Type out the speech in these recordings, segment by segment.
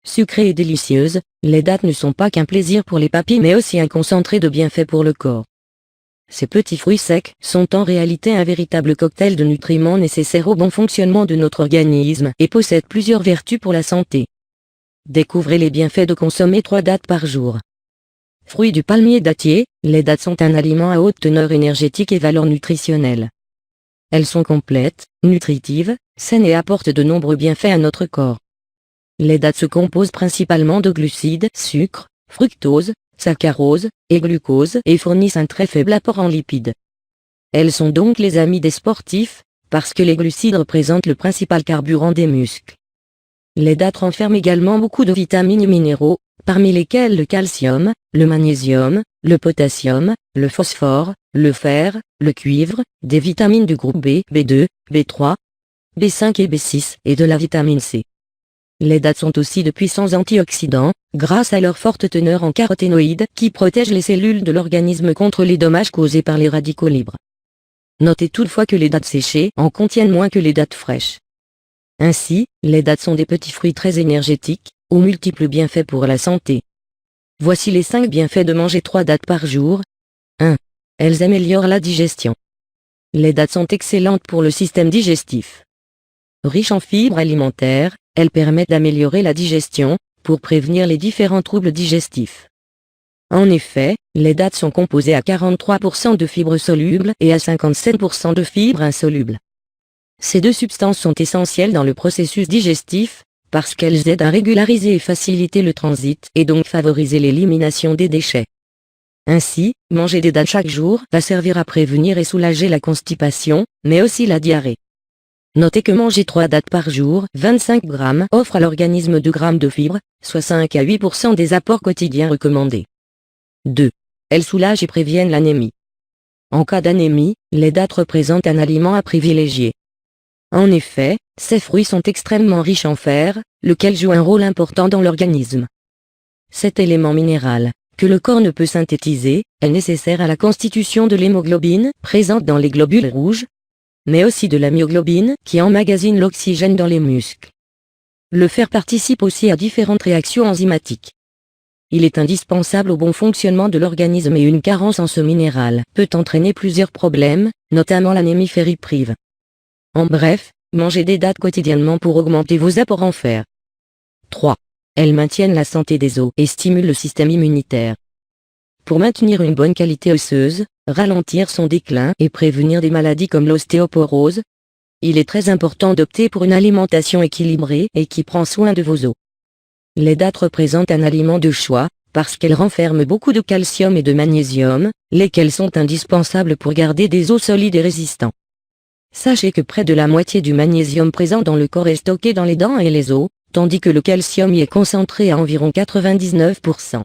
Sucrées et délicieuses, les dattes ne sont pas qu'un plaisir pour les papilles mais aussi un concentré de bienfaits pour le corps. Ces petits fruits secs sont en réalité un véritable cocktail de nutriments nécessaires au bon fonctionnement de notre organisme et possèdent plusieurs vertus pour la santé. Découvrez les bienfaits de consommer 3 dattes par jour. Fruits du palmier dattier, les dattes sont un aliment à haute teneur énergétique et valeur nutritionnelle. Elles sont complètes, nutritives, saines et apportent de nombreux bienfaits à notre corps. Les dattes se composent principalement de glucides, sucre, fructose, saccharose et glucose et fournissent un très faible apport en lipides. Elles sont donc les amies des sportifs, parce que les glucides représentent le principal carburant des muscles. Les dattes renferment également beaucoup de vitamines et minéraux, parmi lesquels le calcium, le magnésium, le potassium, le phosphore, le fer, le cuivre, des vitamines du groupe B, B2, B3, B5 et B6 et de la vitamine C. Les dattes sont aussi de puissants antioxydants, grâce à leur forte teneur en caroténoïdes qui protègent les cellules de l'organisme contre les dommages causés par les radicaux libres. Notez toutefois que les dattes séchées en contiennent moins que les dattes fraîches. Ainsi, les dattes sont des petits fruits très énergétiques, aux multiples bienfaits pour la santé. Voici les 5 bienfaits de manger 3 dattes par jour. 1. Elles améliorent la digestion. Les dattes sont excellentes pour le système digestif. Riches en fibres alimentaires, elles permettent d'améliorer la digestion, pour prévenir les différents troubles digestifs. En effet, les dattes sont composées à 43% de fibres solubles et à 57% de fibres insolubles. Ces 2 substances sont essentielles dans le processus digestif, parce qu'elles aident à régulariser et faciliter le transit et donc favoriser l'élimination des déchets. Ainsi, manger des dattes chaque jour va servir à prévenir et soulager la constipation, mais aussi la diarrhée. Notez que manger 3 dattes par jour, 25 grammes, offre à l'organisme 2 grammes de fibres, soit 5 à 8% des apports quotidiens recommandés. 2. Elles soulagent et préviennent l'anémie. En cas d'anémie, les dattes représentent un aliment à privilégier. En effet, ces fruits sont extrêmement riches en fer, lequel joue un rôle important dans l'organisme. Cet élément minéral, que le corps ne peut synthétiser, est nécessaire à la constitution de l'hémoglobine, présente dans les globules rouges, mais aussi de la myoglobine, qui emmagasine l'oxygène dans les muscles. Le fer participe aussi à différentes réactions enzymatiques. Il est indispensable au bon fonctionnement de l'organisme et une carence en ce minéral peut entraîner plusieurs problèmes, notamment l'anémie ferriprive. En bref, mangez des dattes quotidiennement pour augmenter vos apports en fer. 3. Elles maintiennent la santé des os et stimulent le système immunitaire. Pour maintenir une bonne qualité osseuse, ralentir son déclin et prévenir des maladies comme l'ostéoporose, il est très important d'opter pour une alimentation équilibrée et qui prend soin de vos os. Les dattes représentent un aliment de choix, parce qu'elles renferment beaucoup de calcium et de magnésium, lesquels sont indispensables pour garder des os solides et résistants. Sachez que près de la moitié du magnésium présent dans le corps est stocké dans les dents et les os, tandis que le calcium y est concentré à environ 99%.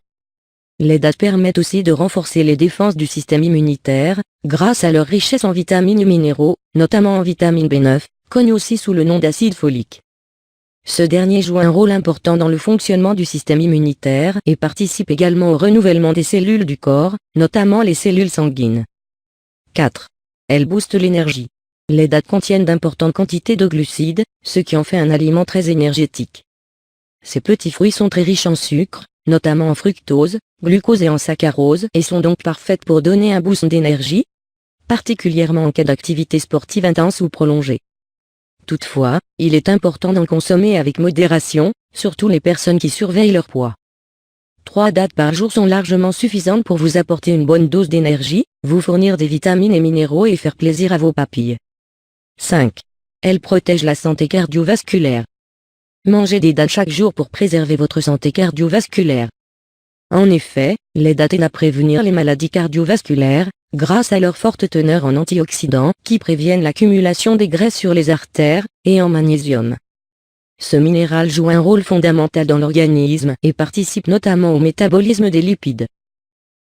Les dattes permettent aussi de renforcer les défenses du système immunitaire, grâce à leur richesse en vitamines et minéraux, notamment en vitamine B9, connue aussi sous le nom d'acide folique. Ce dernier joue un rôle important dans le fonctionnement du système immunitaire et participe également au renouvellement des cellules du corps, notamment les cellules sanguines. 4. Elles boostent l'énergie. Les dattes contiennent d'importantes quantités de glucides, ce qui en fait un aliment très énergétique. Ces petits fruits sont très riches en sucre, notamment en fructose, glucose et en saccharose, et sont donc parfaites pour donner un boost d'énergie, particulièrement en cas d'activité sportive intense ou prolongée. Toutefois, il est important d'en consommer avec modération, surtout les personnes qui surveillent leur poids. 3 dattes par jour sont largement suffisantes pour vous apporter une bonne dose d'énergie, vous fournir des vitamines et minéraux et faire plaisir à vos papilles. 5. Elles protègent la santé cardiovasculaire. Mangez des dattes chaque jour pour préserver votre santé cardiovasculaire. En effet, les dattes aident à prévenir les maladies cardiovasculaires, grâce à leur forte teneur en antioxydants qui préviennent l'accumulation des graisses sur les artères, et en magnésium. Ce minéral joue un rôle fondamental dans l'organisme et participe notamment au métabolisme des lipides.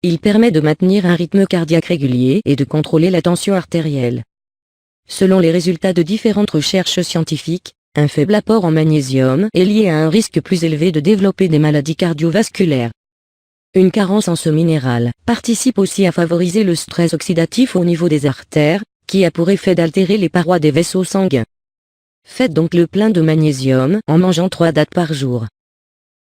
Il permet de maintenir un rythme cardiaque régulier et de contrôler la tension artérielle. Selon les résultats de différentes recherches scientifiques, un faible apport en magnésium est lié à un risque plus élevé de développer des maladies cardiovasculaires. Une carence en ce minéral participe aussi à favoriser le stress oxydatif au niveau des artères, qui a pour effet d'altérer les parois des vaisseaux sanguins. Faites donc le plein de magnésium en mangeant 3 dattes par jour.